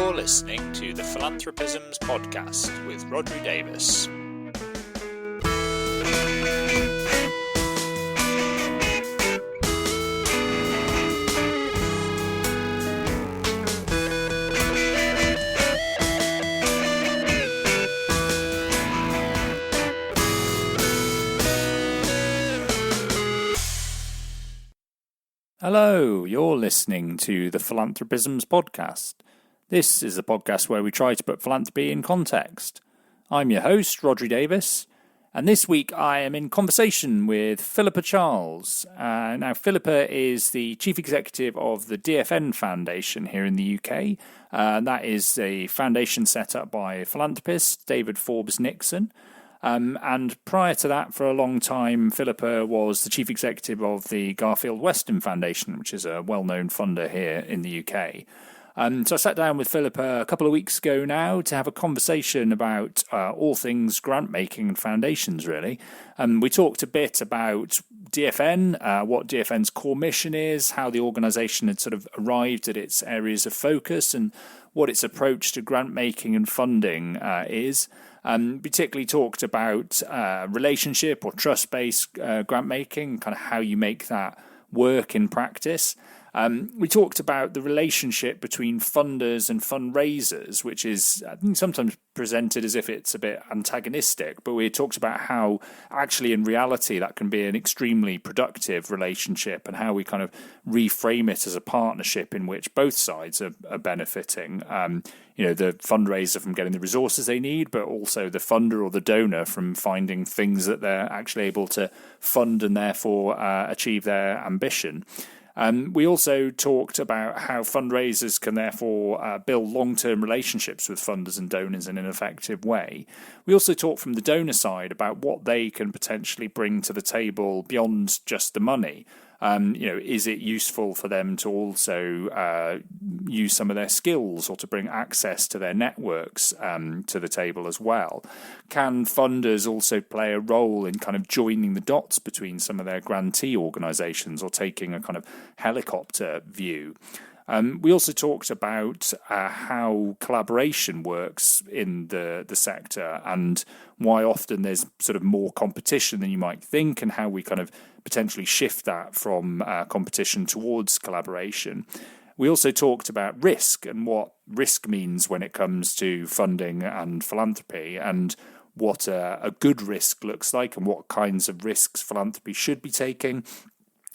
You're listening to the Philanthropisms podcast with Rodri Davis. Hello, you're listening to the Philanthropisms podcast. This is a podcast where we try to put philanthropy in context. I'm your host, Rodri Davis, and this week I am in conversation with Philippa Charles. Now, Philippa is the Chief Executive of the DFN Foundation here in the UK. That is a foundation set up by philanthropist David Forbes Nixon. And prior to that, for a long time, Philippa was the Chief Executive of the Garfield Weston Foundation, which is a well-known funder here in the UK. So I sat down with Philippa a couple of weeks ago now to have a conversation about all things grant-making and foundations, really. We talked a bit about DFN, what DFN's core mission is, how the organisation had sort of arrived at its areas of focus, and what its approach to grant-making and funding is. Particularly talked about relationship or trust-based grant-making, kind of how you make that work in practice. We talked about the relationship between funders and fundraisers, which is, I think, sometimes presented as if it's a bit antagonistic, but we talked about how actually in reality that can be an extremely productive relationship and how we kind of reframe it as a partnership in which both sides are benefiting. The fundraiser from getting the resources they need, but also the funder or the donor from finding things that they're actually able to fund and therefore achieve their ambition. We also talked about how fundraisers can therefore build long-term relationships with funders and donors in an effective way. We also talked from the donor side about what they can potentially bring to the table beyond just the money. Is it useful for them to also use some of their skills or to bring access to their networks to the table as well? Can funders also play a role in kind of joining the dots between some of their grantee organisations or taking a kind of helicopter view? We also talked about how collaboration works in the sector and why often there's sort of more competition than you might think, and how we kind of potentially shift that from competition towards collaboration. We also talked about risk and what risk means when it comes to funding and philanthropy, and what a good risk looks like and what kinds of risks philanthropy should be taking.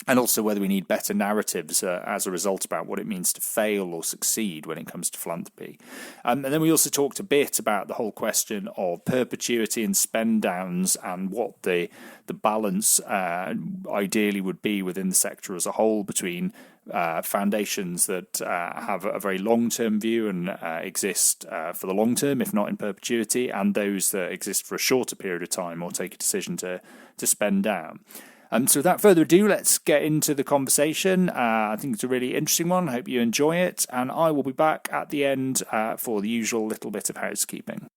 And also whether we need better narratives as a result about what it means to fail or succeed when it comes to philanthropy. And then we also talked a bit about the whole question of perpetuity and spend downs and what the balance ideally would be within the sector as a whole between foundations that have a very long-term view and exist for the long term, if not in perpetuity, and those that exist for a shorter period of time or take a decision to spend down. So without further ado, let's get into the conversation. I think it's a really interesting one. I hope you enjoy it. And I will be back at the end for the usual little bit of housekeeping.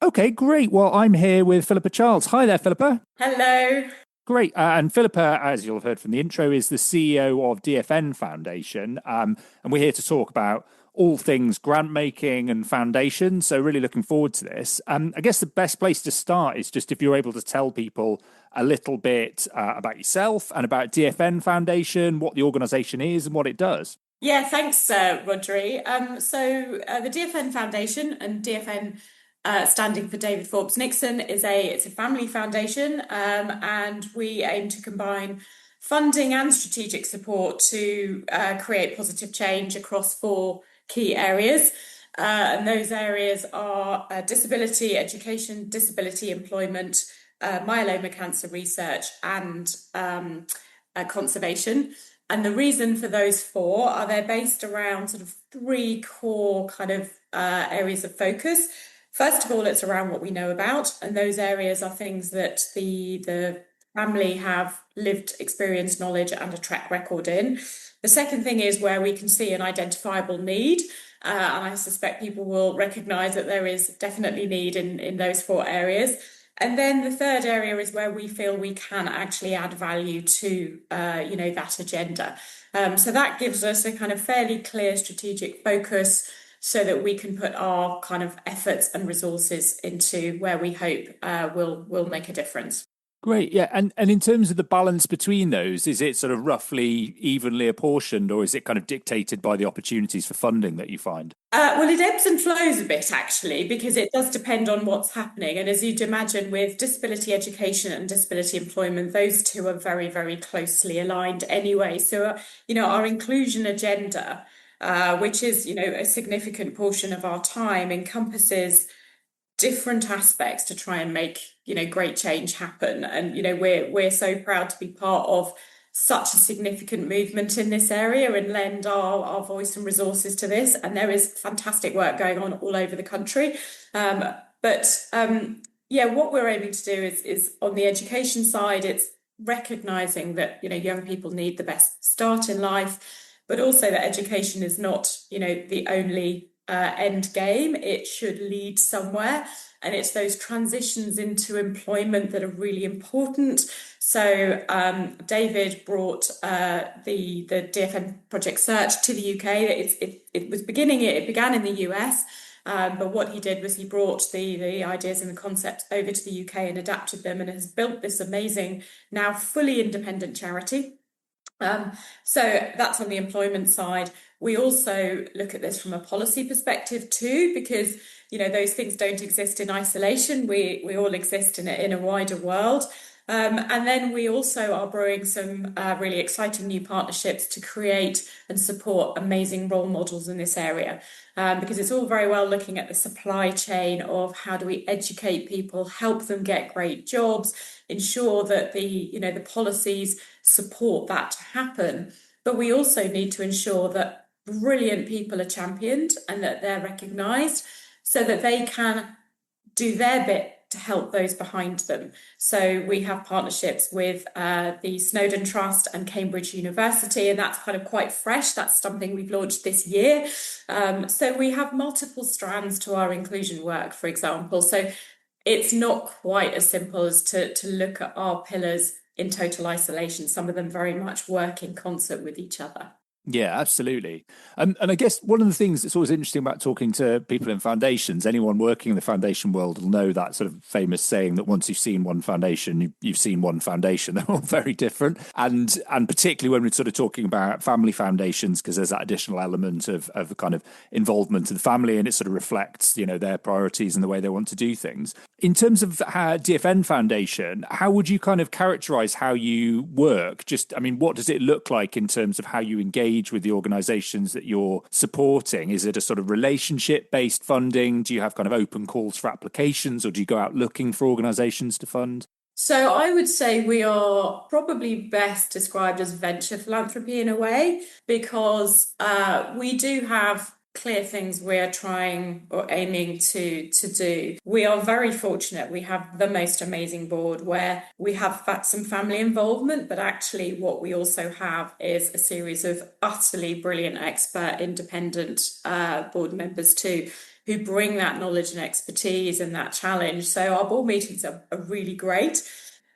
Okay, great. Well, I'm here with Philippa Charles. Hi there, Philippa. Hello. Great. And Philippa, as you'll have heard from the intro, is the CEO of DFN Foundation. And we're here to talk about all things grant making and foundations. So really looking forward to this. I guess the best place to start is just if you're able to tell people a little bit about yourself and about DFN Foundation, what the organisation is and what it does. Yeah, thanks, Rodri. The DFN Foundation, and DFN standing for David Forbes Nixon, it's a family foundation, and we aim to combine funding and strategic support to create positive change across 4 key areas. And those areas are disability education, disability employment, myeloma cancer research, and conservation. And the reason for those 4 are they're based around sort of 3 core kind of areas of focus. First of all, it's around what we know about, and those areas are things that the family have lived experience, knowledge, and a track record in. The second thing is where we can see an identifiable need, and I suspect people will recognise that there is definitely need in those 4 areas. And then the third area is where we feel we can actually add value to, that agenda. So that gives us a kind of fairly clear strategic focus so that we can put our kind of efforts and resources into where we hope will make a difference. Great, yeah. And in terms of the balance between those, is it sort of roughly evenly apportioned, or is it kind of dictated by the opportunities for funding that you find? Well, it ebbs and flows a bit, actually, because it does depend on what's happening. And as you'd imagine, with disability education and disability employment, those two are very, very closely aligned anyway. So, our inclusion agenda, which is, a significant portion of our time, encompasses different aspects to try and make great change happen. And we're so proud to be part of such a significant movement in this area and lend our voice and resources to this. And there is fantastic work going on all over the country. But what we're aiming to do is on the education side, it's recognizing that young people need the best start in life, but also that education is not the only end game. It should lead somewhere, and it's those transitions into employment that are really important. So David brought the DFN Project Search to the UK. It began in the US, but what he did was he brought the ideas and the concepts over to the UK and adapted them, and has built this amazing, now fully independent charity. So that's on the employment side. We also look at this from a policy perspective too, because those things don't exist in isolation. We all exist in a wider world. And then we also are brewing some really exciting new partnerships to create and support amazing role models in this area. Because it's all very well looking at the supply chain of how do we educate people, help them get great jobs, ensure that the policies support that to happen. But we also need to ensure that brilliant people are championed and that they're recognised so that they can do their bit to help those behind them. So we have partnerships with the Snowdon Trust and Cambridge University, and that's kind of quite fresh. That's something we've launched this year. So we have multiple strands to our inclusion work, for example. So it's not quite as simple as to look at our pillars in total isolation. Some of them very much work in concert with each other. Yeah, absolutely. And I guess one of the things that's always interesting about talking to people in foundations, anyone working in the foundation world will know that sort of famous saying that once you've seen one foundation, you've seen one foundation. They're all very different. And particularly when we're sort of talking about family foundations, because there's that additional element of kind of involvement of the family, and it sort of reflects, their priorities and the way they want to do things. In terms of DFN Foundation, how would you kind of characterize how you work? What does it look like in terms of how you engage with the organizations that you're supporting? Is it a sort of relationship-based funding? Do you have kind of open calls for applications, or do you go out looking for organizations to fund? So I would say we are probably best described as venture philanthropy in a way, because we do have clear things we're trying or aiming to do. We are very fortunate. We have the most amazing board where we have some family involvement, but actually what we also have is a series of utterly brilliant expert independent board members too, who bring that knowledge and expertise and that challenge. So our board meetings are really great.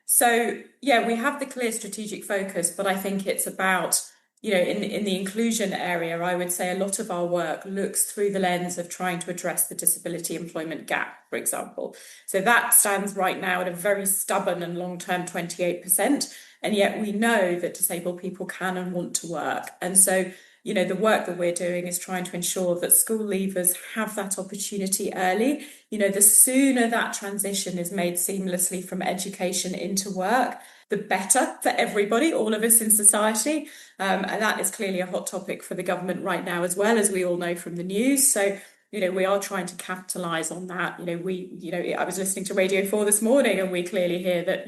So yeah, we have the clear strategic focus, but I think it's about in the inclusion area, I would say a lot of our work looks through the lens of trying to address the disability employment gap, for example. So that stands right now at a very stubborn and long-term 28%. And yet we know that disabled people can and want to work. And so, the work that we're doing is trying to ensure that school leavers have that opportunity early. The sooner that transition is made seamlessly from education into work, the better for everybody, all of us in society. And that is clearly a hot topic for the government right now, as well, as we all know from the news. So, we are trying to capitalise on that. I was listening to Radio 4 this morning, and we clearly hear that,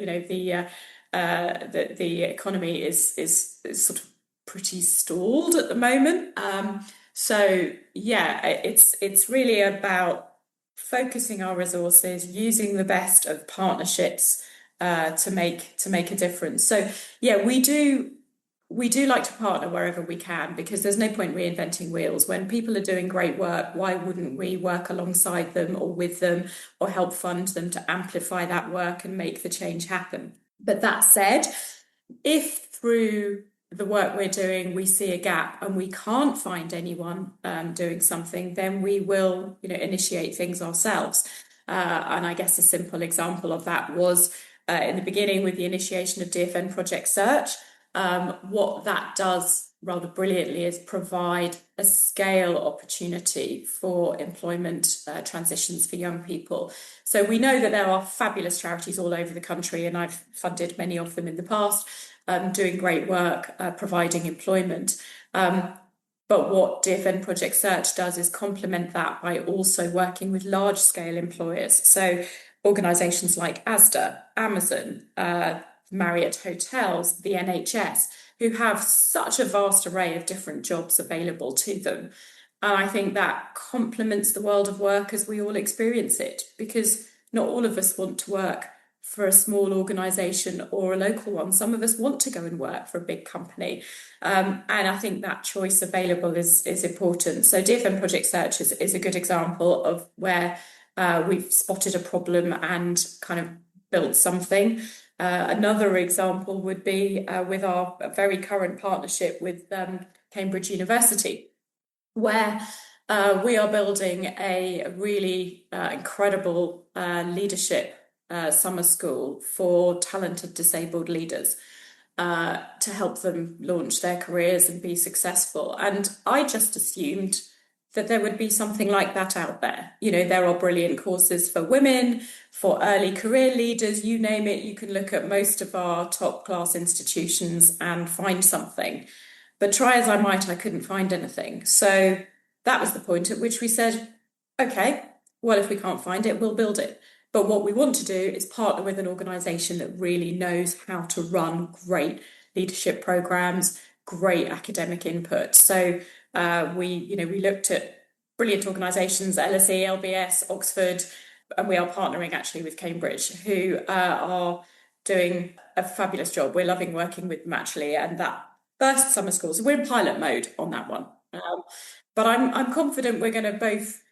the economy is sort of pretty stalled at the moment. It's really about focusing our resources, using the best of partnerships to make a difference. So yeah, we do we do like to partner wherever we can, because there's no point reinventing wheels. When people are doing great work, why wouldn't we work alongside them or with them or help fund them to amplify that work and make the change happen? But that said, if through the work we're doing we see a gap and we can't find anyone doing something, then we will, initiate things ourselves. And I guess a simple example of that was in the beginning with the initiation of DFN Project Search. What that does rather brilliantly is provide a scale opportunity for employment transitions for young people. So we know that there are fabulous charities all over the country, and I've funded many of them in the past, doing great work, providing employment. But what DFN Project Search does is complement that by also working with large-scale employers. So organisations like Asda, Amazon, Marriott Hotels, the NHS, who have such a vast array of different jobs available to them. And I think that complements the world of work as we all experience it, because not all of us want to work for a small organisation or a local one. Some of us want to go and work for a big company. And I think that choice available is important. So DFN Project Search is a good example of where we've spotted a problem and kind of built something. Another example would be with our very current partnership with Cambridge University, where we are building a really incredible leadership summer school for talented disabled leaders to help them launch their careers and be successful. And I just assumed that there would be something like that out there. There are brilliant courses for women, for early career leaders, you name it. You can look at most of our top class institutions and find something. But try as I might, I couldn't find anything. So that was the point at which we said, okay, well, if we can't find it, we'll build it. But what we want to do is partner with an organisation that really knows how to run great leadership programmes, great academic input. So we looked at brilliant organisations, LSE, LBS, Oxford, and we are partnering actually with Cambridge, who are doing a fabulous job. We're loving working with them actually, and that first summer school, so we're in pilot mode on that one. But I'm confident we're going to both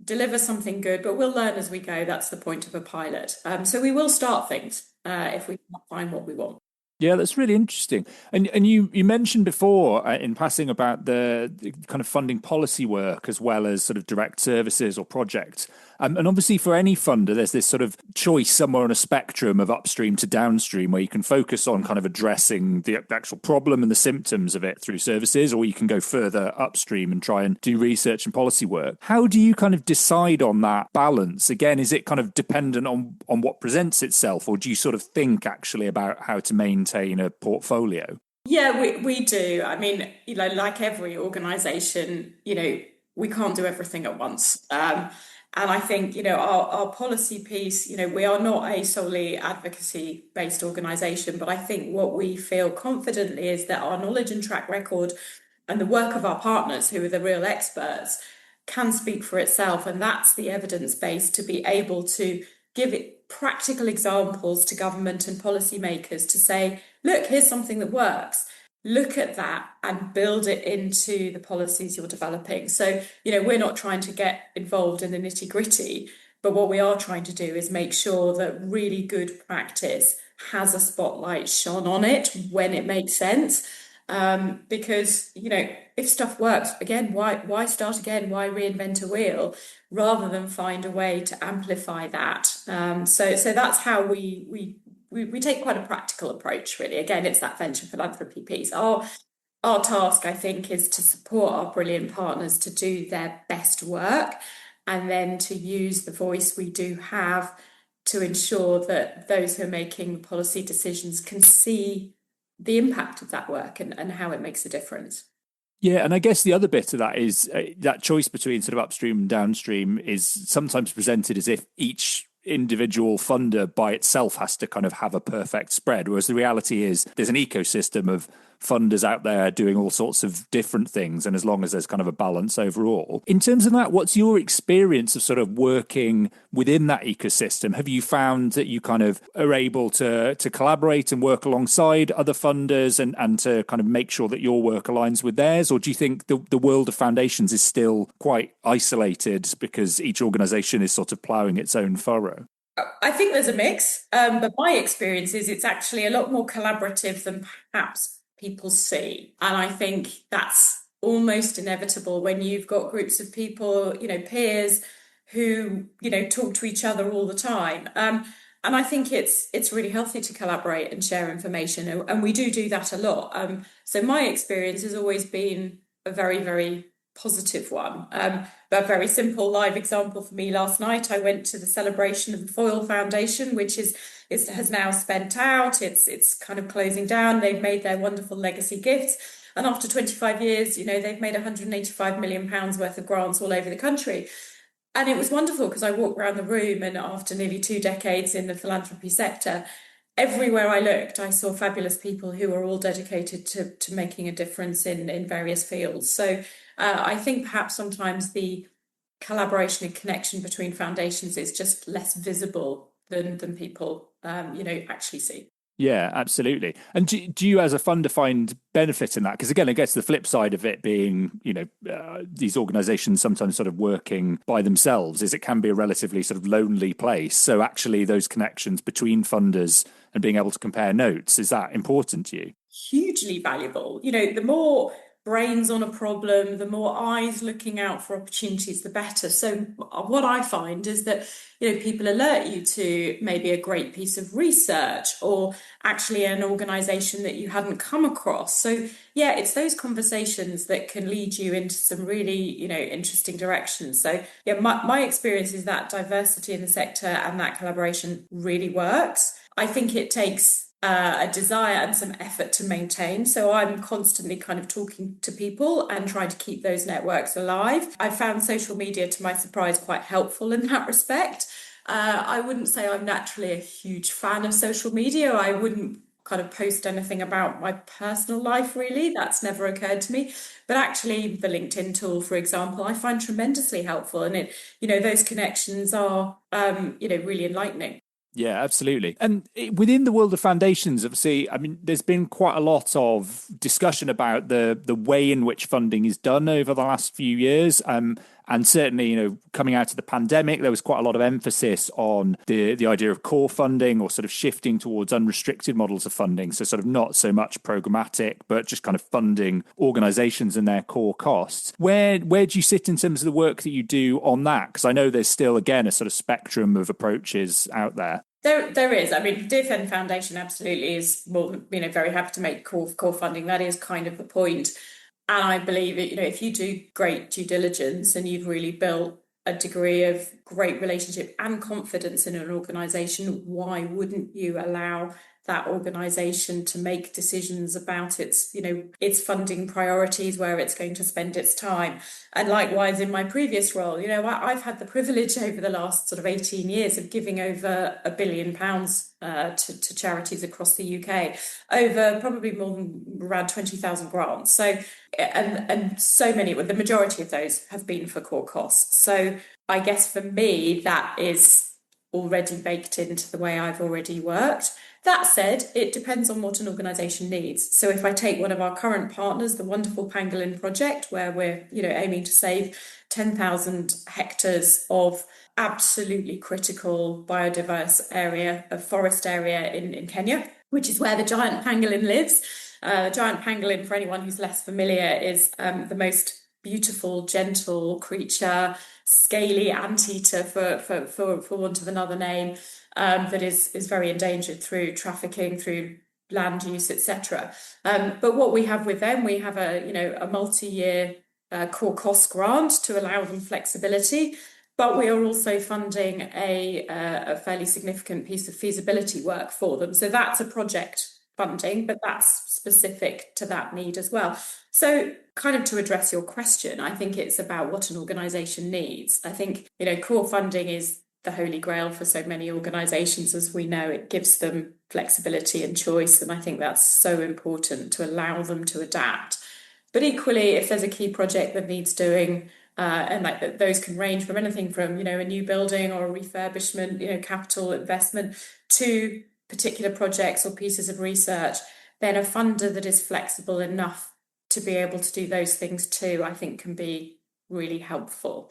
deliver something good, but we'll learn as we go. That's the point of a pilot. So we will start things if we can't find what we want. Yeah, that's really interesting. And you mentioned before in passing about the kind of funding policy work as well as sort of direct services or projects. And obviously for any funder, there's this sort of choice somewhere on a spectrum of upstream to downstream where you can focus on kind of addressing the actual problem and the symptoms of it through services, or you can go further upstream and try and do research and policy work. How do you kind of decide on that balance? Again, is it kind of dependent on what presents itself, or do you sort of think actually about how to maintain a portfolio? Yeah, we do. I mean, like every organisation, we can't do everything at once. And I think, our policy piece, we are not a solely advocacy-based organisation, but I think what we feel confidently is that our knowledge and track record and the work of our partners, who are the real experts, can speak for itself. And that's the evidence base to be able to give it practical examples to government and policymakers to say, look, here's something that works. Look at that and build it into the policies you're developing. So, we're not trying to get involved in the nitty-gritty, but what we are trying to do is make sure that really good practice has a spotlight shone on it when it makes sense. Because, if stuff works, again, why start again? Why reinvent a wheel rather than find a way to amplify that? So that's how we take quite a practical approach, really. Again, it's that venture philanthropy piece. Our task, I think, is to support our brilliant partners to do their best work and then to use the voice we do have to ensure that those who are making policy decisions can see the impact of that work and how it makes a difference. Yeah, and I guess the other bit of that is that choice between sort of upstream and downstream is sometimes presented as if each individual funder by itself has to kind of have a perfect spread, whereas the reality is there's an ecosystem of funders out there doing all sorts of different things, and as long as there's kind of a balance overall. In terms of that, what's your experience of sort of working within that ecosystem? Have you found that you kind of are able to collaborate and work alongside other funders and to kind of make sure that your work aligns with theirs? Or do you think the world of foundations is still quite isolated because each organisation is sort of ploughing its own furrow? I think there's a mix, but my experience is it's actually a lot more collaborative than perhaps people see. And I think that's almost inevitable when you've got groups of people, peers who, talk to each other all the time. And I think it's really healthy to collaborate and share information. And we do that a lot. So my experience has always been a very, very positive one. But a very simple live example for me last night, I went to the celebration of the Foyle Foundation, which has now spent out. It's kind of closing down. They've made their wonderful legacy gifts. And after 25 years, they've made £185 million worth of grants all over the country. And it was wonderful because I walked around the room, and after nearly 2 decades in the philanthropy sector, everywhere I looked, I saw fabulous people who were all dedicated to making a difference in various fields. So I think perhaps sometimes the collaboration and connection between foundations is just less visible than people, actually see. Yeah, absolutely. And do you as a funder find benefit in that? Because again, I guess the flip side of it being, these organizations sometimes sort of working by themselves is it can be a relatively sort of lonely place. So actually those connections between funders and being able to compare notes, is that important to you? Hugely valuable. The more brains on a problem, the more eyes looking out for opportunities, the better. So what I find is that, people alert you to maybe a great piece of research or actually an organization that you hadn't come across. So yeah, it's those conversations that can lead you into some really, interesting directions. So yeah, my experience is that diversity in the sector and that collaboration really works. I think it takes a desire and some effort to maintain. So I'm constantly kind of talking to people and trying to keep those networks alive. I found social media, to my surprise, quite helpful in that respect. I wouldn't say I'm naturally a huge fan of social media. I wouldn't kind of post anything about my personal life, really. That's never occurred to me. But actually, the LinkedIn tool, for example, I find tremendously helpful. And those connections are, really enlightening. Yeah, absolutely. And within the world of foundations, obviously, I mean, there's been quite a lot of discussion about the way in which funding is done over the last few years. And certainly, coming out of the pandemic, there was quite a lot of emphasis on the idea of core funding or sort of shifting towards unrestricted models of funding. So sort of not so much programmatic, but just kind of funding organizations and their core costs. Where do you sit in terms of the work that you do on that? Because I know there's still, again, a sort of spectrum of approaches out there. There is. I mean, DFN Foundation absolutely is more, very happy to make core funding. That is kind of the point. And I believe, if you do great due diligence and you've really built a degree of great relationship and confidence in an organisation, why wouldn't you allow that organisation to make decisions about its funding priorities, where it's going to spend its time? And likewise, in my previous role, I've had the privilege over the last sort of 18 years of giving over £1 billion to charities across the UK, over probably more than around 20,000 grants. So, and so many, the majority of those have been for core costs. So I guess for me, that is already baked into the way I've already worked. That said, it depends on what an organisation needs. So if I take one of our current partners, the wonderful Pangolin project, where we're aiming to save 10,000 hectares of absolutely critical biodiverse area, of forest area in Kenya, which is where the giant pangolin lives. Giant pangolin, for anyone who's less familiar, is the most beautiful, gentle creature, scaly anteater, for want of another name, that is very endangered through trafficking, through land use, etc. But what we have with them, we have a multi-year core cost grant to allow them flexibility, but we are also funding a fairly significant piece of feasibility work for them. So that's a project funding, but that's specific to that need as well. So kind of to address your question, I think it's about what an organisation needs. I think, core funding is the holy grail for so many organisations, as we know. It gives them flexibility and choice, and I think that's so important to allow them to adapt. But equally, if there's a key project that needs doing, and like those can range from anything from, a new building or a refurbishment, capital investment, to particular projects or pieces of research, then a funder that is flexible enough to be able to do those things too, I think can be really helpful.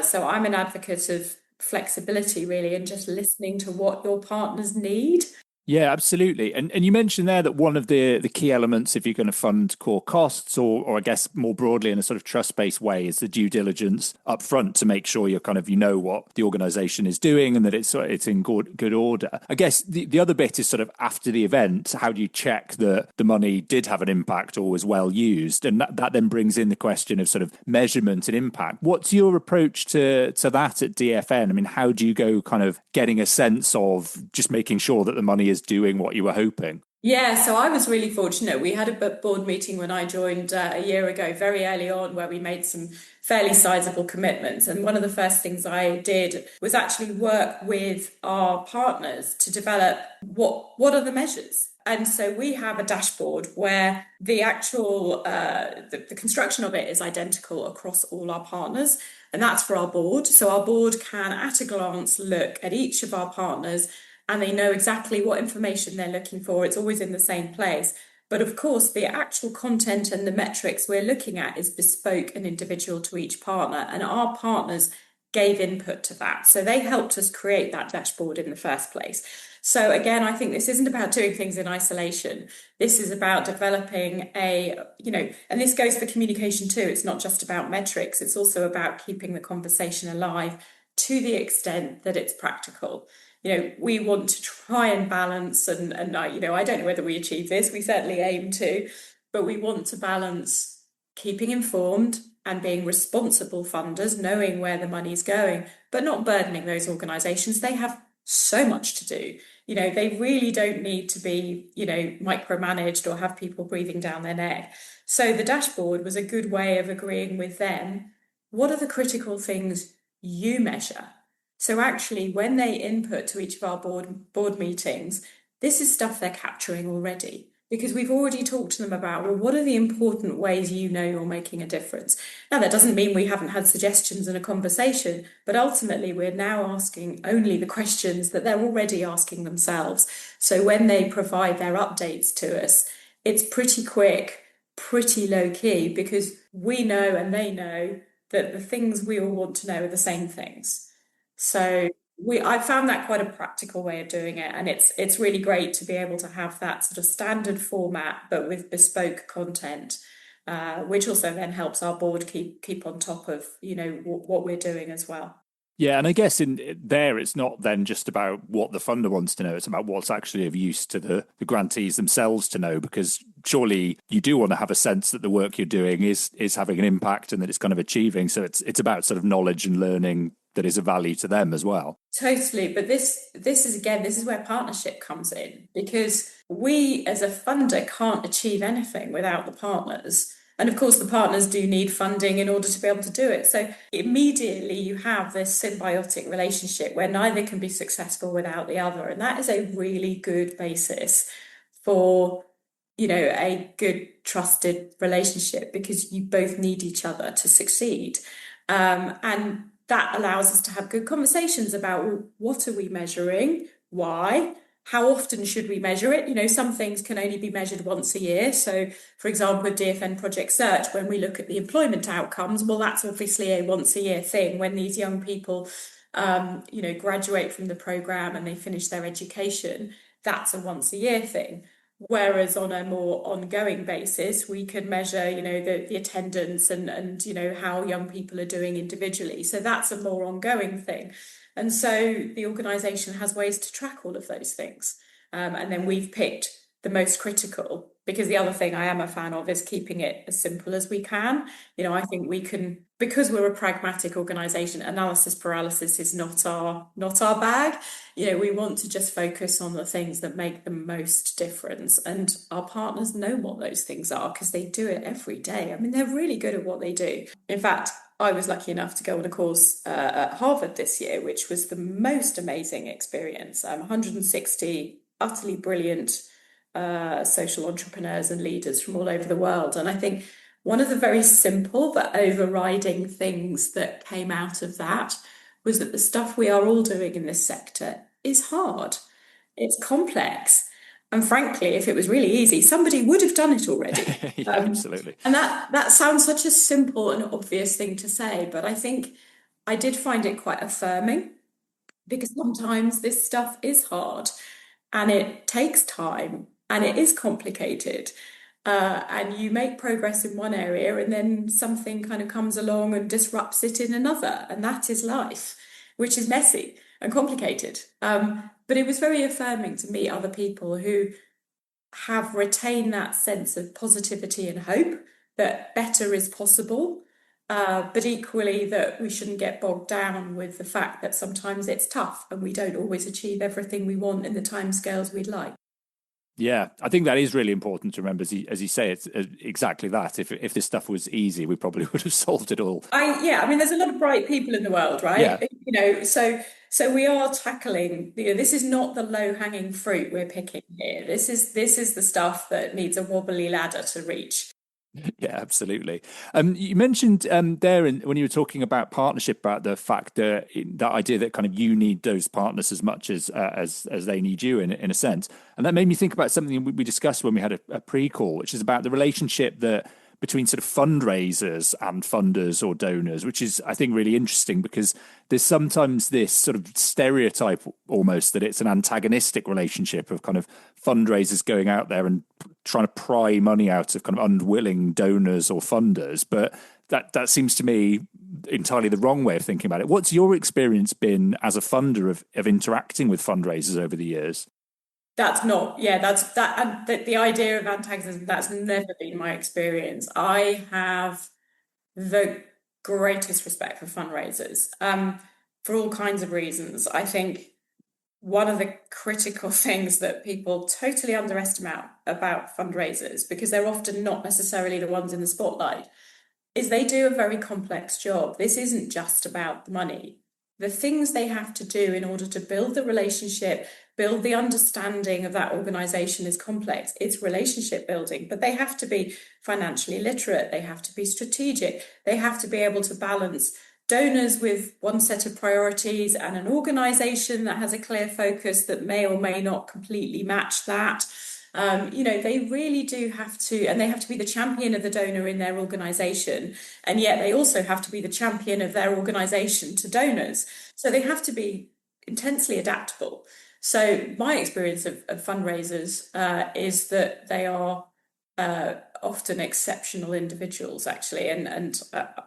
So I'm an advocate of flexibility, really, and just listening to what your partners need. Yeah, absolutely. And you mentioned there that one of the key elements, if you're going to fund core costs, or I guess more broadly in a sort of trust-based way, is the due diligence up front to make sure you're what the organization is doing and that it's in good order. I guess the other bit is sort of after the event, how do you check that the money did have an impact or was well used? And that then brings in the question of sort of measurement and impact. What's your approach to that at DFN? I mean, how do you go kind of getting a sense of just making sure that the money is doing what you were hoping? Yeah, so I was really fortunate. We had a board meeting when I joined a year ago, very early on, where we made some fairly sizable commitments. And one of the first things I did was actually work with our partners to develop what are the measures. And so we have a dashboard where the actual the construction of it is identical across all our partners, and that's for our board. So our board can, at a glance, look at each of our partners, and they know exactly what information they're looking for. It's always in the same place. But of course, the actual content and the metrics we're looking at is bespoke and individual to each partner. And our partners gave input to that. So they helped us create that dashboard in the first place. So again, I think this isn't about doing things in isolation. This is about developing and this goes for communication too. It's not just about metrics. It's also about keeping the conversation alive to the extent that it's practical. We want to try and balance, and I don't know whether we achieve this, we certainly aim to, but we want to balance keeping informed and being responsible funders, knowing where the money's going, but not burdening those organisations. They have so much to do. They really don't need to be, micromanaged or have people breathing down their neck. So the dashboard was a good way of agreeing with them. What are the critical things you measure? So actually, when they input to each of our board meetings, this is stuff they're capturing already, because we've already talked to them about, well, what are the important ways you're making a difference? Now, that doesn't mean we haven't had suggestions and a conversation, but ultimately we're now asking only the questions that they're already asking themselves. So when they provide their updates to us, it's pretty quick, pretty low key, because we know and they know that the things we all want to know are the same things. So I found that quite a practical way of doing it, and it's really great to be able to have that sort of standard format, but with bespoke content, which also then helps our board keep on top of what we're doing as well. Yeah, and I guess in there, it's not then just about what the funder wants to know. It's about what's actually of use to the grantees themselves to know, because surely you do want to have a sense that the work you're doing is having an impact and that it's kind of achieving. So it's about sort of knowledge and learning that is of value to them as well. Totally. But this is where partnership comes in, because we as a funder can't achieve anything without the partners. And of course, the partners do need funding in order to be able to do it. So immediately you have this symbiotic relationship where neither can be successful without the other. And that is a really good basis for, a good, trusted relationship, because you both need each other to succeed. And that allows us to have good conversations about, well, what are we measuring? Why? How often should we measure it? Some things can only be measured once a year. So, for example, with DFN Project Search, when we look at the employment outcomes, well, that's obviously a once a year thing. When these young people, graduate from the programme and they finish their education, that's a once a year thing. Whereas on a more ongoing basis, we could measure, the attendance and how young people are doing individually. So that's a more ongoing thing. And so the organisation has ways to track all of those things. And then we've picked the most critical because the other thing I am a fan of is keeping it as simple as we can. I think we can, because we're a pragmatic organization, analysis paralysis is not our bag. We want to just focus on the things that make the most difference. And our partners know what those things are because they do it every day. I mean, they're really good at what they do. In fact, I was lucky enough to go on a course at Harvard this year, which was the most amazing experience. 160 utterly brilliant social entrepreneurs and leaders from all over the world. And I think one of the very simple but overriding things that came out of that was that the stuff we are all doing in this sector is hard. It's complex. And frankly, if it was really easy, somebody would have done it already. Yeah, absolutely. And that sounds such a simple and obvious thing to say, but I think I did find it quite affirming, because sometimes this stuff is hard and it takes time and it is complicated. And you make progress in one area and then something kind of comes along and disrupts it in another. And that is life, which is messy and complicated. But it was very affirming to meet other people who have retained that sense of positivity and hope that better is possible, but equally that we shouldn't get bogged down with the fact that sometimes it's tough and we don't always achieve everything we want in the timescales we'd like. Yeah, I think that is really important to remember. As you say, it's exactly that. If this stuff was easy, we probably would have solved it all. I mean, there's a lot of bright people in the world, right? Yeah. So we are tackling. This is not the low-hanging fruit we're picking here. This is the stuff that needs a wobbly ladder to reach. Yeah, absolutely. You mentioned there, when you were talking about partnership, about the fact that that idea that kind of you need those partners as much as they need you in a sense, and that made me think about something we discussed when we had a pre-call, which is about the relationship that between sort of fundraisers and funders or donors, which is, I think, really interesting, because there's sometimes this sort of stereotype almost that it's an antagonistic relationship of kind of fundraisers going out there and trying to pry money out of kind of unwilling donors or funders. But that seems to me entirely the wrong way of thinking about it. What's your experience been as a funder of interacting with fundraisers over the years? The idea of antagonism, that's never been my experience. I have the greatest respect for fundraisers, for all kinds of reasons. I think one of the critical things that people totally underestimate about fundraisers, because they're often not necessarily the ones in the spotlight, is they do a very complex job. This isn't just about the money. The things they have to do in order to build the relationship, build the understanding of that organization is complex. It's relationship building, but they have to be financially literate. They have to be strategic. They have to be able to balance donors with one set of priorities and an organization that has a clear focus that may or may not completely match that. They really do have to, and they have to be the champion of the donor in their organization, and yet they also have to be the champion of their organization to donors. So they have to be intensely adaptable. So my experience of fundraisers is that they are often exceptional individuals, actually, and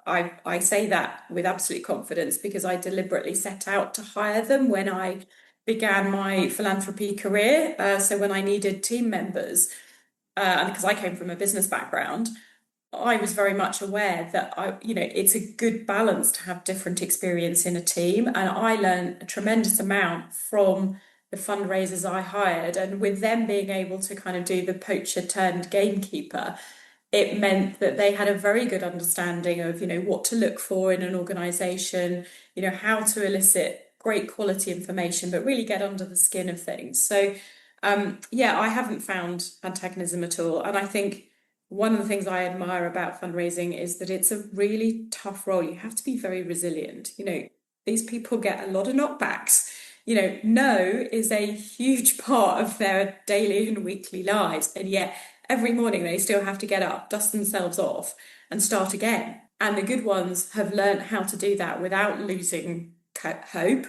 I say that with absolute confidence because I deliberately set out to hire them when I began my philanthropy career. So when I needed team members, and because I came from a business background, I was very much aware that it's a good balance to have different experience in a team, and I learned a tremendous amount from the fundraisers I hired, and with them being able to kind of do the poacher turned gamekeeper, it meant that they had a very good understanding of what to look for in an organization, how to elicit great quality information, but really get under the skin of things. So I haven't found antagonism at all, and I think one of the things I admire about fundraising is that it's a really tough role. You have to be very resilient. These people get a lot of knockbacks. No is a huge part of their daily and weekly lives, and yet every morning they still have to get up, dust themselves off, and start again. And the good ones have learned how to do that without losing hope,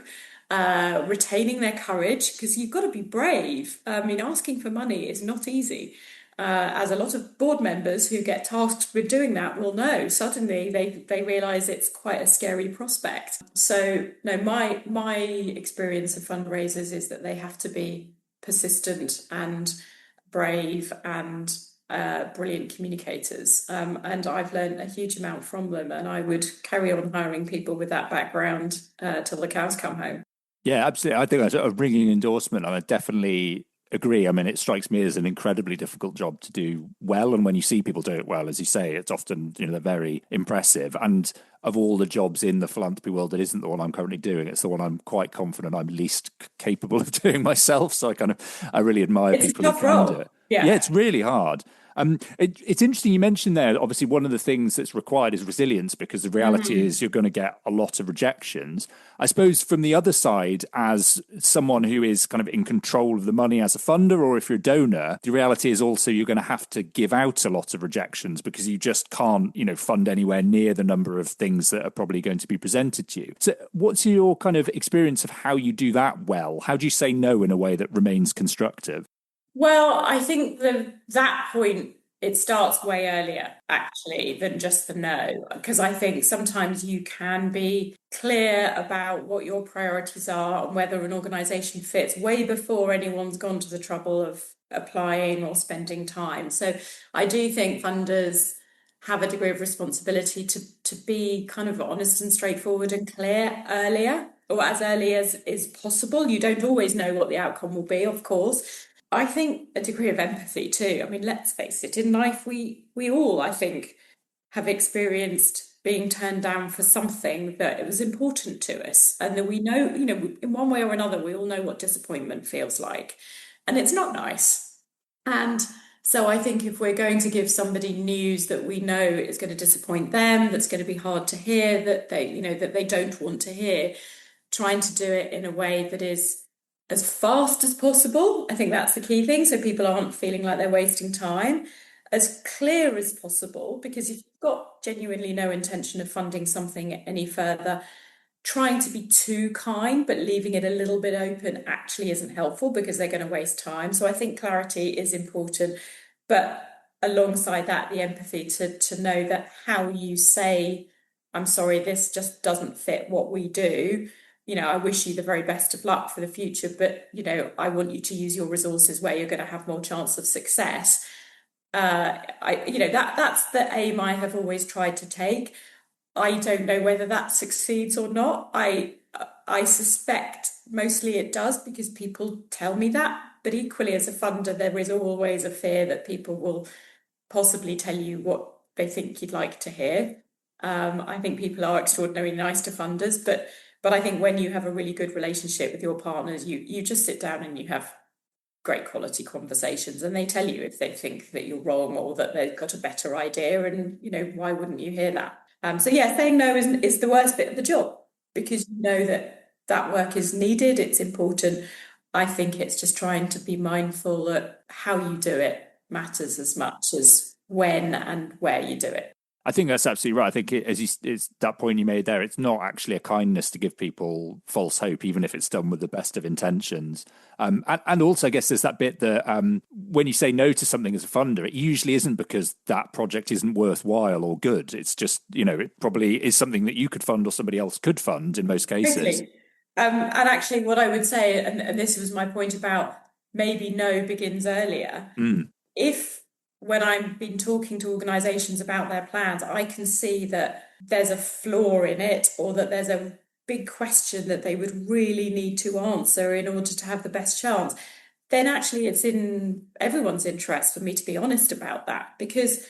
retaining their courage, because you've got to be brave. I mean, asking for money is not easy. As a lot of board members who get tasked with doing that will know, suddenly they realise it's quite a scary prospect. So no, my experience of fundraisers is that they have to be persistent and brave and brilliant communicators, and I've learned a huge amount from them, and I would carry on hiring people with that background till the cows come home. Yeah, absolutely. I think that's a ringing endorsement. I definitely agree. I mean, it strikes me as an incredibly difficult job to do well. And when you see people do it well, as you say, it's often, they're very impressive. And of all the jobs in the philanthropy world, that isn't the one I'm currently doing. It's the one I'm quite confident I'm least capable of doing myself. So I really admire people who can do it. Yeah, it's really hard. It's interesting you mentioned there, obviously, one of the things that's required is resilience, because the reality is you're going to get a lot of rejections. I suppose from the other side, as someone who is kind of in control of the money as a funder, or if you're a donor, the reality is also you're going to have to give out a lot of rejections because you just can't, fund anywhere near the number of things that are probably going to be presented to you. So what's your kind of experience of how you do that well? How do you say no in a way that remains constructive? Well, I think that point, it starts way earlier, actually, than just the no, because I think sometimes you can be clear about what your priorities are and whether an organisation fits way before anyone's gone to the trouble of applying or spending time. So I do think funders have a degree of responsibility to be kind of honest and straightforward and clear earlier, or as early as is possible. You don't always know what the outcome will be, of course. I think a degree of empathy too. I mean, let's face it, in life we all, I think, have experienced being turned down for something that it was important to us, and that we know, in one way or another, we all know what disappointment feels like, and it's not nice. And so I think if we're going to give somebody news that we know is going to disappoint them, that's going to be hard to hear, that they don't want to hear, trying to do it in a way that is as fast as possible. I think that's the key thing. So people aren't feeling like they're wasting time. As clear as possible, because if you've got genuinely no intention of funding something any further, trying to be too kind but leaving it a little bit open actually isn't helpful, because they're going to waste time. So I think clarity is important, but alongside that, the empathy to know that how you say, I'm sorry, this just doesn't fit what we do. I wish you the very best of luck for the future, but, I want you to use your resources where you're going to have more chance of success. That's the aim I have always tried to take. I don't know whether that succeeds or not. I suspect mostly it does, because people tell me that. But equally, as a funder, there is always a fear that people will possibly tell you what they think you'd like to hear. I think people are extraordinarily nice to funders, but I think when you have a really good relationship with your partners, you just sit down and you have great quality conversations, and they tell you if they think that you're wrong or that they've got a better idea, and why wouldn't you hear that? So yeah, saying no is the worst bit of the job, because you know that work is needed, it's important. I think it's just trying to be mindful that how you do it matters as much as when and where you do it. I think that's absolutely right. I think it's that point you made there. It's not actually a kindness to give people false hope, even if it's done with the best of intentions. And also, I guess there's that bit that when you say no to something as a funder, it usually isn't because that project isn't worthwhile or good. It's just, it probably is something that you could fund or somebody else could fund in most cases. Totally. And actually, what I would say, and this was my point about maybe no begins earlier. If when I've been talking to organisations about their plans, I can see that there's a flaw in it, or that there's a big question that they would really need to answer in order to have the best chance, then actually it's in everyone's interest for me to be honest about that, because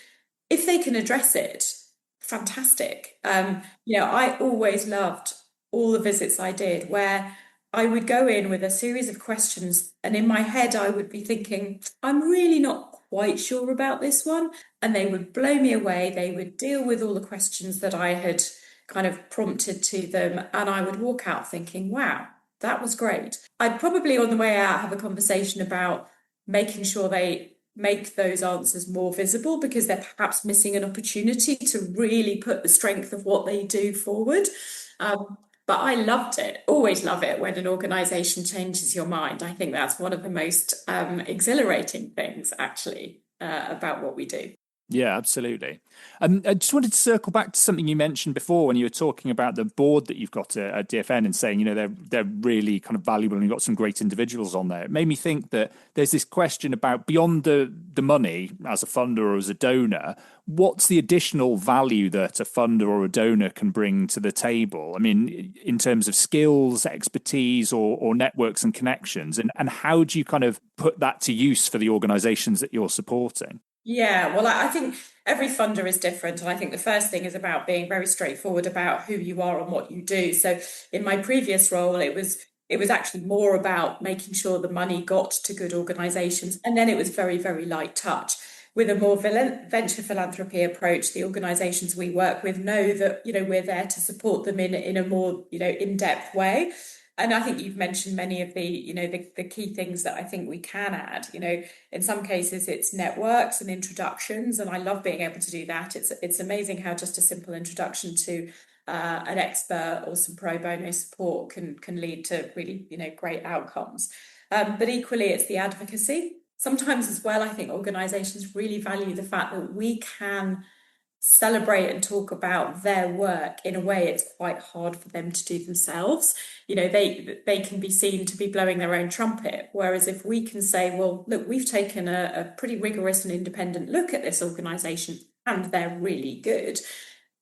if they can address it, fantastic. I always loved all the visits I did where I would go in with a series of questions, and in my head I would be thinking, I'm really not quite sure about this one, and they would blow me away. They would deal with all the questions that I had kind of prompted to them, and I would walk out thinking, wow, that was great. I'd probably on the way out have a conversation about making sure they make those answers more visible, because they're perhaps missing an opportunity to really put the strength of what they do forward. But I loved it, always love it when an organisation changes your mind. I think that's one of the most exhilarating things, actually, about what we do. Yeah, absolutely. I just wanted to circle back to something you mentioned before when you were talking about the board that you've got at DFN and saying, they're really kind of valuable and you've got some great individuals on there. It made me think that there's this question about beyond the money as a funder or as a donor, what's the additional value that a funder or a donor can bring to the table? I mean, in terms of skills, expertise, or networks and connections, and how do you kind of put that to use for the organizations that you're supporting? Yeah, well, I think every funder is different. And I think the first thing is about being very straightforward about who you are and what you do. So in my previous role, it was actually more about making sure the money got to good organizations. And then it was very, very light touch. With a more venture philanthropy approach, the organizations we work with know that, we're there to support them in a more, in-depth way. And I think you've mentioned many of the key things that I think we can add. In some cases it's networks and introductions, and I love being able to do that. It's amazing how just a simple introduction to an expert or some pro bono support can lead to really great outcomes. But equally, it's the advocacy. Sometimes as well, I think organisations really value the fact that we can celebrate and talk about their work in a way it's quite hard for them to do themselves. They can be seen to be blowing their own trumpet, whereas if we can say, well, look, we've taken a pretty rigorous and independent look at this organisation and they're really good,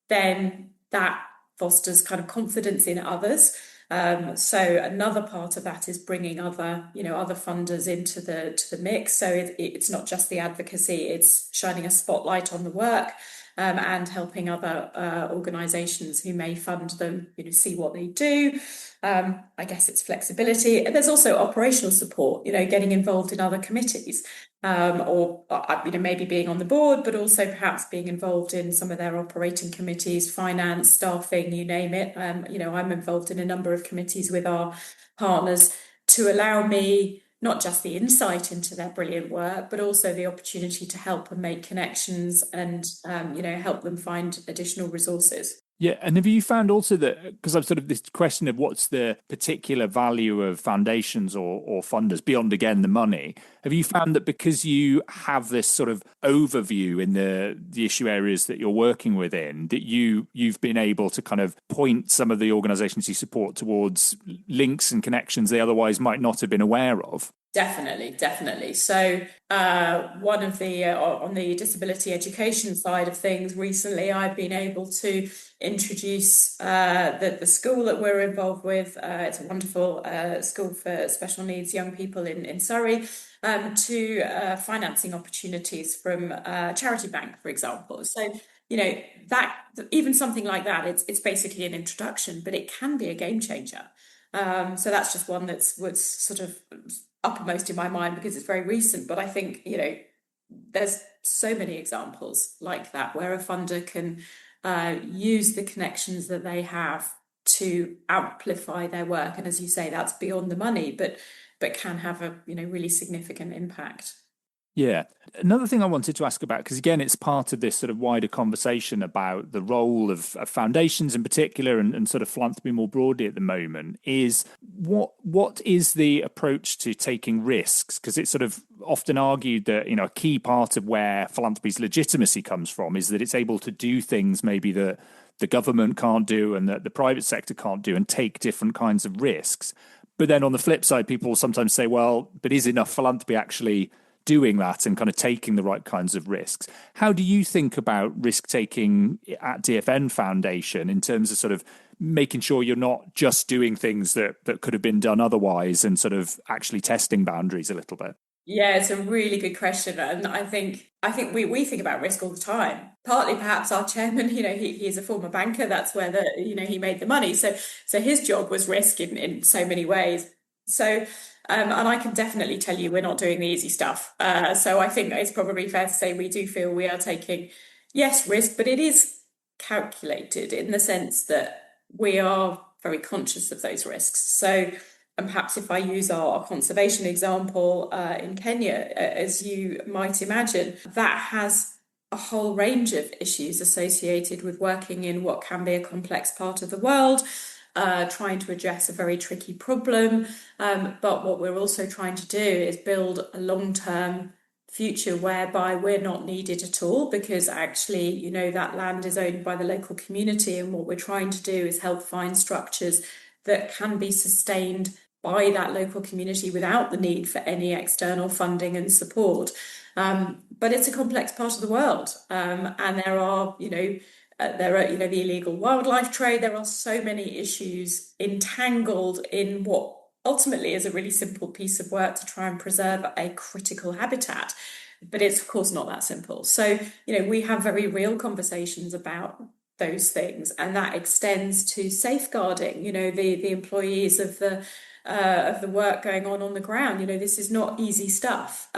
then that fosters kind of confidence in others. So another part of that is bringing other funders into the mix. So it's not just the advocacy; it's shining a spotlight on the work, and helping other organisations who may fund them, see what they do. I guess it's flexibility. And there's also operational support, getting involved in other committees, or maybe being on the board, but also perhaps being involved in some of their operating committees, finance, staffing, you name it. I'm involved in a number of committees with our partners to allow me not just the insight into their brilliant work, but also the opportunity to help and make connections and, help them find additional resources. Yeah, and have you found also that, because I've sort of this question of what's the particular value of foundations or funders beyond, again, the money, have you found that because you have this sort of overview in the issue areas that you're working within, that you've been able to kind of point some of the organizations you support towards links and connections they otherwise might not have been aware of? Definitely. So one of the on the disability education side of things, recently I've been able to introduce the school that we're involved with. It's a wonderful school for special needs young people in Surrey, to financing opportunities from Charity Bank, for example. So that even something like that, it's basically an introduction, but it can be a game changer. So that's just one was sort of uppermost in my mind because it's very recent. But I think, there's so many examples like that where a funder can use the connections that they have to amplify their work. And as you say, that's beyond the money, but can have a, really significant impact. Yeah. Another thing I wanted to ask about, because again, it's part of this sort of wider conversation about the role of foundations in particular and sort of philanthropy more broadly at the moment, is what is the approach to taking risks? Because it's sort of often argued that, a key part of where philanthropy's legitimacy comes from is that it's able to do things maybe that the government can't do and that the private sector can't do and take different kinds of risks. But then on the flip side, people sometimes say, well, but is enough philanthropy actually doing that and kind of taking the right kinds of risks? How do you think about risk taking at DFN Foundation in terms of sort of making sure you're not just doing things that could have been done otherwise and sort of actually testing boundaries a little bit? Yeah, it's a really good question. And I think we think about risk all the time. Partly perhaps our chairman, he is a former banker. That's where he made the money. So his job was risk in so many ways. So and I can definitely tell you we're not doing the easy stuff. So I think it's probably fair to say we do feel we are taking, yes, risk, but it is calculated in the sense that we are very conscious of those risks. So, and perhaps if I use our conservation example in Kenya, as you might imagine, that has a whole range of issues associated with working in what can be a complex part of the world, trying to address a very tricky problem. But what we're also trying to do is build a long-term future whereby we're not needed at all, because actually, you know, that land is owned by the local community, and what we're trying to do is help find structures that can be sustained by that local community without the need for any external funding and support. But it's a complex part of the world, and there are, the illegal wildlife trade. There are so many issues entangled in what ultimately is a really simple piece of work to try and preserve a critical habitat. But it's, of course, not that simple. So, you know, we have very real conversations about those things, and that extends to safeguarding, you know, the employees of the work going on the ground. You know, this is not easy stuff.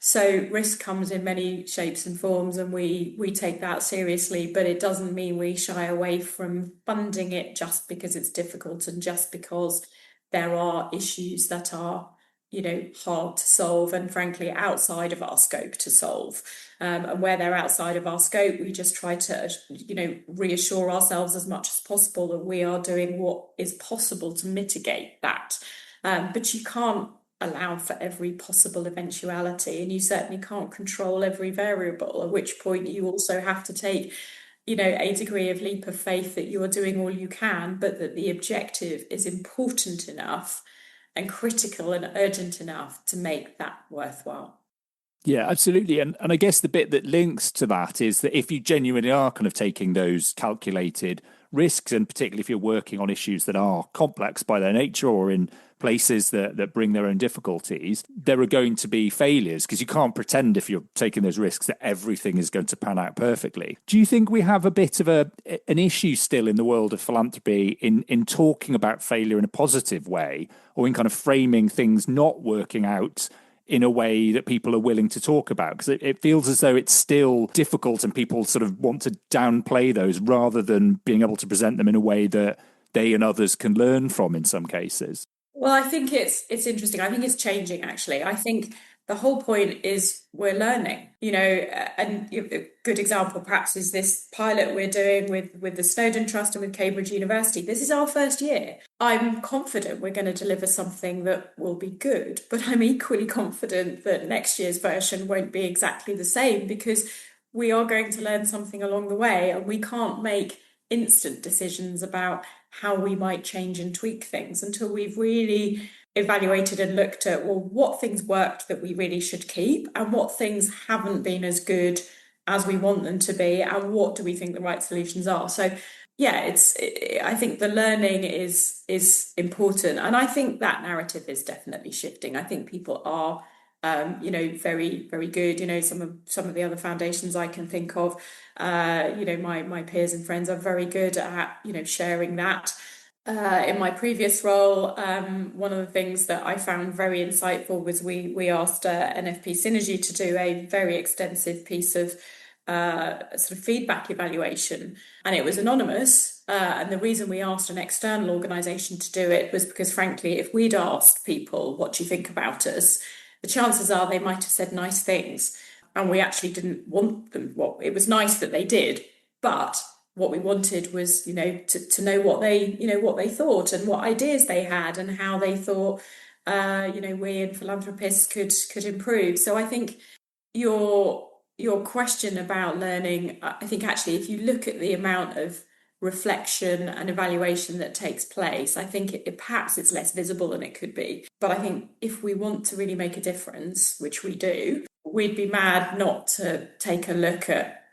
So risk comes in many shapes and forms, and we take that seriously, but it doesn't mean we shy away from funding it just because it's difficult and just because there are issues that are, you know, hard to solve and frankly outside of our scope to solve. And where they're outside of our scope, we just try to, you know, reassure ourselves as much as possible that we are doing what is possible to mitigate that. But you can't allow for every possible eventuality, and you certainly can't control every variable, at which point you also have to take, you know, a degree of leap of faith that you are doing all you can, but that the objective is important enough and critical and urgent enough to make that worthwhile. Yeah, absolutely. And I guess the bit that links to that is that if you genuinely are kind of taking those calculated risks, and particularly if you're working on issues that are complex by their nature or in places that bring their own difficulties, there are going to be failures, because you can't pretend if you're taking those risks that everything is going to pan out perfectly. Do you think we have a bit of an issue still in the world of philanthropy in talking about failure in a positive way, or in kind of framing things not working out in a way that people are willing to talk about? Because it feels as though it's still difficult and people sort of want to downplay those rather than being able to present them in a way that they and others can learn from in some cases. Well, I think it's interesting. I think it's changing, actually. I think the whole point is we're learning, you know, and a good example perhaps is this pilot we're doing with the Snowdon Trust and with Cambridge University. This is our first year. I'm confident we're going to deliver something that will be good, but I'm equally confident that next year's version won't be exactly the same, because we are going to learn something along the way, and we can't make instant decisions about how we might change and tweak things until we've really evaluated and looked at, well, what things worked that we really should keep, and what things haven't been as good as we want them to be, and what do we think the right solutions are. So yeah, I think the learning is important, and I think that narrative is definitely shifting. I think people are very, very good. You know, some of the other foundations I can think of, my peers and friends are very good at, you know, sharing that. In my previous role, one of the things that I found very insightful was we asked NFP Synergy to do a very extensive piece of sort of feedback evaluation, and it was anonymous. And the reason we asked an external organisation to do it was because, frankly, if we'd asked people, what do you think about us, the chances are they might have said nice things, and we actually didn't want them. Well, it was nice that they did, but what we wanted was, you know, to know what they thought and what ideas they had and how they thought, we in philanthropists could improve. So I think your question about learning, I think actually if you look at the amount of reflection and evaluation that takes place, I think perhaps it's less visible than it could be. But I think if we want to really make a difference, which we do, we'd be mad not to take a look at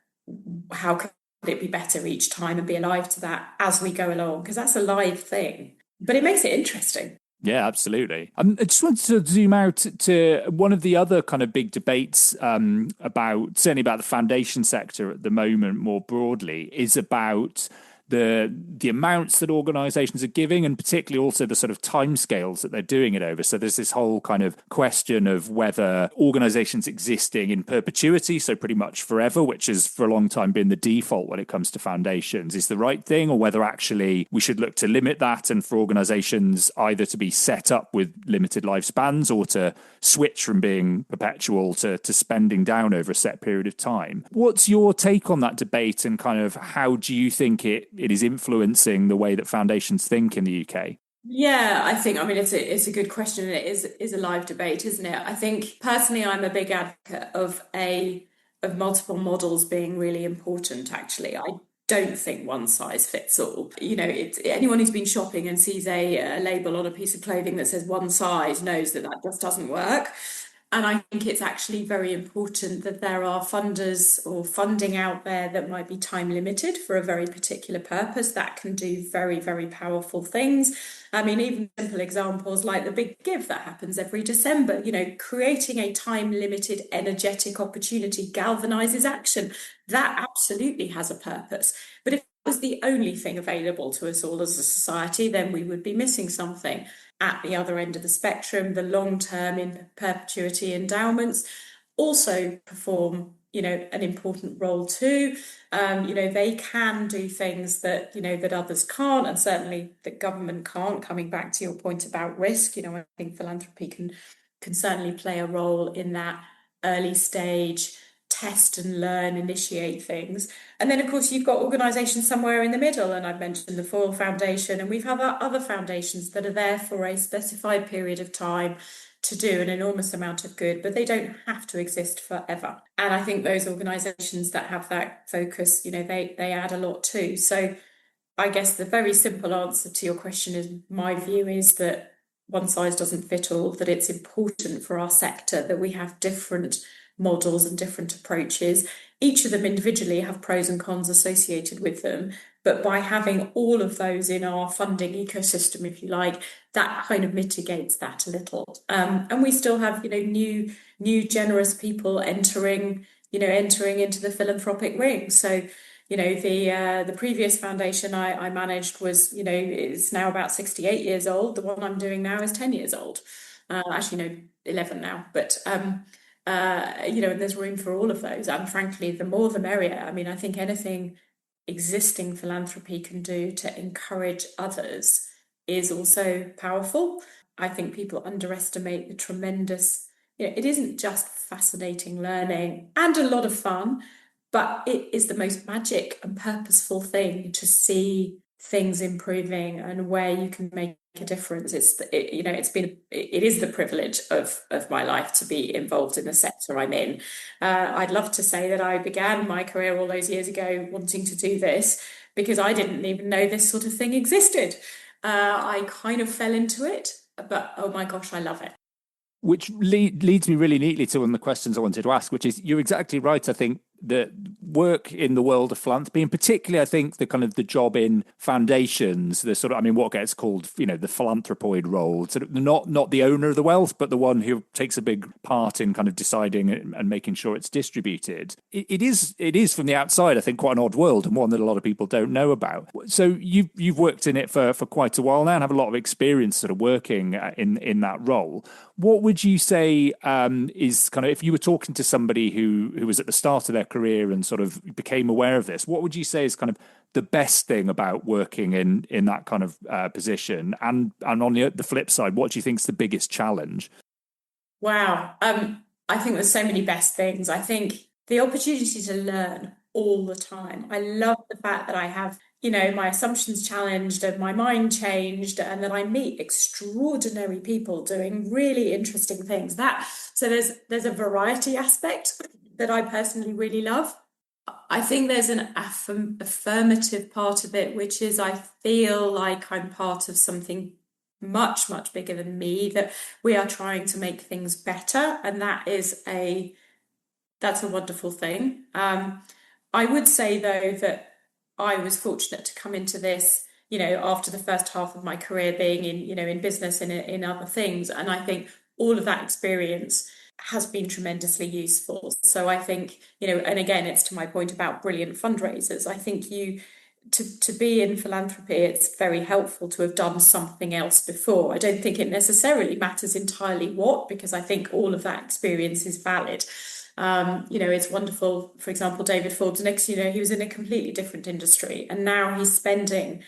how could it be better each time and be alive to that as we go along, because that's a live thing. But it makes it interesting. Yeah, absolutely. I just wanted to zoom out to one of the other kind of big debates certainly about the foundation sector at the moment more broadly, is about the amounts that organisations are giving, and particularly also the sort of timescales that they're doing it over. So there's this whole kind of question of whether organisations existing in perpetuity, so pretty much forever, which has for a long time been the default when it comes to foundations, is the right thing, or whether actually we should look to limit that, and for organisations either to be set up with limited lifespans or to switch from being perpetual to spending down over a set period of time. What's your take on that debate, and kind of how do you think it is influencing the way that foundations think in the UK? Yeah, I mean it's a good question, and it is a live debate, isn't it? I think personally I'm a big advocate of multiple models being really important, actually. I don't think one size fits all. It's anyone who's been shopping and sees a label on a piece of clothing that says one size knows that that just doesn't work. And I think it's actually very important that there are funders or funding out there that might be time limited for a very particular purpose that can do very, very powerful things. I mean, even simple examples like the big give that happens every December, creating a time limited, energetic opportunity galvanizes action. That absolutely has a purpose. But if it was the only thing available to us all as a society, then we would be missing something. At the other end of the spectrum, the long-term in perpetuity endowments also perform, an important role too. They can do things that, that others can't, and certainly that government can't. Coming back to your point about risk, I think philanthropy can certainly play a role in that early stage test and learn, initiate things. And then, of course, you've got organisations somewhere in the middle, and I've mentioned the Foyle Foundation, and we've had other foundations that are there for a specified period of time to do an enormous amount of good, but they don't have to exist forever. And I think those organisations that have that focus, they add a lot too. So I guess the very simple answer to your question is my view is that one size doesn't fit all, that it's important for our sector that we have different models and different approaches. Each of them individually have pros and cons associated with them, but by having all of those in our funding ecosystem, if you like, that kind of mitigates that a little. And we still have, new generous people entering into the philanthropic ring. So the previous foundation I managed was, is now about 68 years old. The one I'm doing now is 10 years old. Actually, no, 11 now. But and there's room for all of those. And frankly, the more the merrier. I mean, I think anything existing philanthropy can do to encourage others is also powerful. I think people underestimate the tremendous, it isn't just fascinating learning and a lot of fun, but it is the most magic and purposeful thing to see things improving and where you can make a difference. It is the privilege of my life to be involved in the sector I'm in. I'd love to say that I began my career all those years ago wanting to do this because I didn't even know this sort of thing existed. I kind of fell into it, but oh my gosh, I love it. Which leads me really neatly to one of the questions I wanted to ask, which is you're exactly right. I think the work in the world of philanthropy, and particularly I think the kind of the job in foundations, the sort of, I mean, what gets called, the philanthropoid role, sort of not the owner of the wealth, but the one who takes a big part in kind of deciding and making sure it's distributed. It is from the outside, I think, quite an odd world and one that a lot of people don't know about. So you've worked in it for quite a while now and have a lot of experience sort of working in that role. What would you say is kind of, if you were talking to somebody who was at the start of their career and sort of became aware of this, what would you say is kind of the best thing about working in that kind of position? And on the flip side, what do you think is the biggest challenge? Wow. I think there's so many best things. I think the opportunity to learn all the time. I love the fact that I have, my assumptions challenged and my mind changed, and that I meet extraordinary people doing really interesting things. So there's a variety aspect that I personally really love. I think there's an affirmative part of it, which is I feel like I'm part of something much, much bigger than me, that we are trying to make things better. And that's a wonderful thing. I would say though that I was fortunate to come into this, after the first half of my career being in business and in other things. And I think all of that experience has been tremendously useful. So I think, and again, it's to my point about brilliant fundraisers. I think to be in philanthropy, it's very helpful to have done something else before. I don't think it necessarily matters entirely what, because I think all of that experience is valid. It's wonderful. For example, David Forbes, he was in a completely different industry, and now he's spending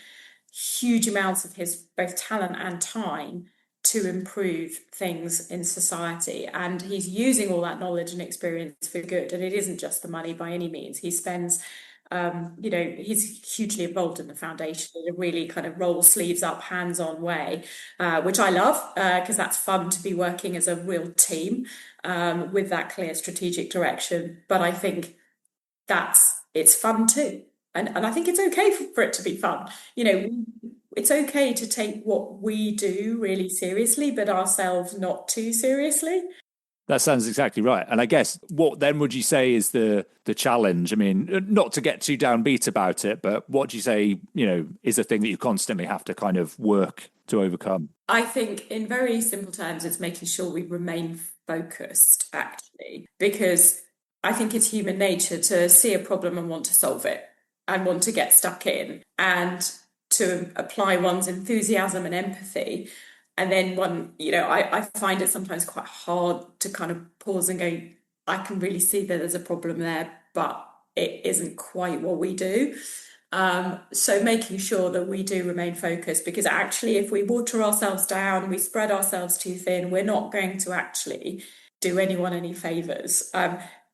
huge amounts of his both talent and time to improve things in society. And he's using all that knowledge and experience for good. And it isn't just the money by any means. He spends he's hugely involved in the foundation in a really kind of roll sleeves up, hands-on way, which I love because that's fun to be working as a real team with that clear strategic direction. But I think it's fun too. And I think it's okay for it to be fun. It's okay to take what we do really seriously, but ourselves not too seriously. That sounds exactly right. And I guess what then would you say is the challenge? I mean, not to get too downbeat about it, but what do you say, is a thing that you constantly have to kind of work to overcome? I think in very simple terms, it's making sure we remain focused, actually, because I think it's human nature to see a problem and want to solve it and want to get stuck in and to apply one's enthusiasm and empathy. And then I find it sometimes quite hard to kind of pause and go, I can really see that there's a problem there, but it isn't quite what we do. So making sure that we do remain focused, because actually if we water ourselves down, we spread ourselves too thin, we're not going to actually do anyone any favours.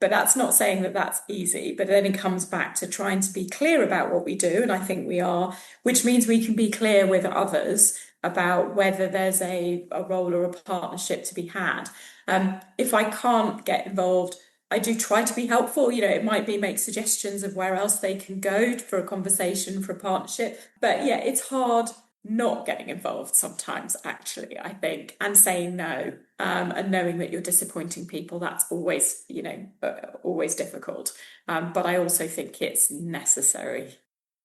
But that's not saying that that's easy, but then it comes back to trying to be clear about what we do, and I think we are, which means we can be clear with others about whether there's a role or a partnership to be had. If I can't get involved, I do try to be helpful. It might be make suggestions of where else they can go for a conversation, for a partnership. But yeah, it's hard not getting involved sometimes, actually, I think, and saying no, and knowing that you're disappointing people. That's always, always difficult. But I also think it's necessary.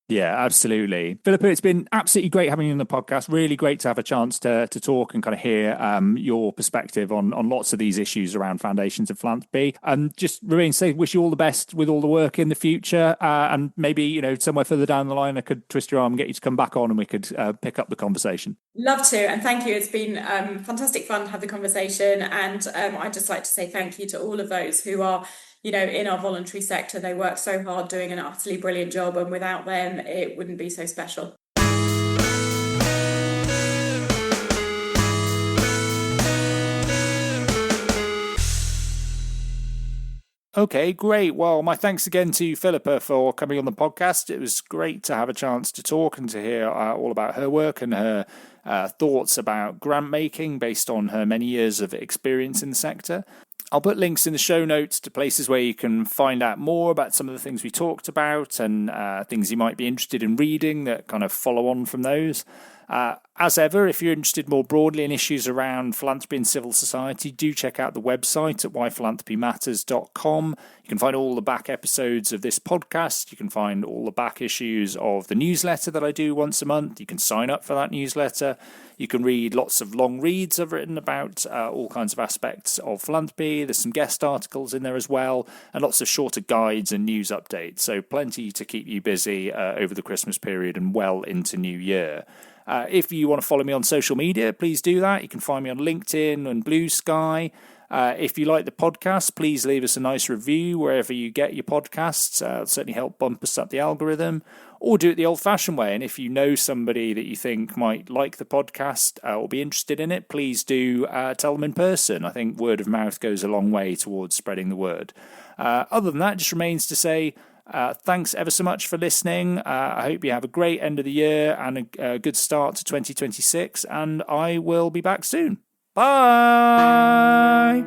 Yeah, absolutely. Philippa, it's been absolutely great having you on the podcast. Really great to have a chance to talk and kind of hear your perspective on lots of these issues around foundations and philanthropy. And just remain safe. Wish you all the best with all the work in the future. And maybe, somewhere further down the line, I could twist your arm and get you to come back on and we could pick up the conversation. Love to. And thank you. It's been fantastic fun to have the conversation. And I'd just like to say thank you to all of those who are in our voluntary sector. They work so hard doing an utterly brilliant job, and without them, it wouldn't be so special. Okay, great. Well, my thanks again to Philippa for coming on the podcast. It was great to have a chance to talk and to hear all about her work and her thoughts about grant making based on her many years of experience in the sector. I'll put links in the show notes to places where you can find out more about some of the things we talked about and things you might be interested in reading that kind of follow on from those. As ever, if you're interested more broadly in issues around philanthropy and civil society, do check out the website at whyphilanthropymatters.com. You can find all the back episodes of this podcast. You can find all the back issues of the newsletter that I do once a month. You can sign up for that newsletter. You can read lots of long reads I've written about all kinds of aspects of philanthropy. There's some guest articles in there as well, and lots of shorter guides and news updates. So plenty to keep you busy over the Christmas period and well into New Year. If you want to follow me on social media, please do that. You can find me on LinkedIn and Blue Sky. If you like the podcast, please leave us a nice review wherever you get your podcasts. It'll certainly help bump us up the algorithm. Or do it the old-fashioned way. And if you know somebody that you think might like the podcast or be interested in it, please do tell them in person. I think word of mouth goes a long way towards spreading the word. Other than that, just remains to say thanks ever so much for listening. I hope you have a great end of the year and a good start to 2026. And I will be back soon. Bye!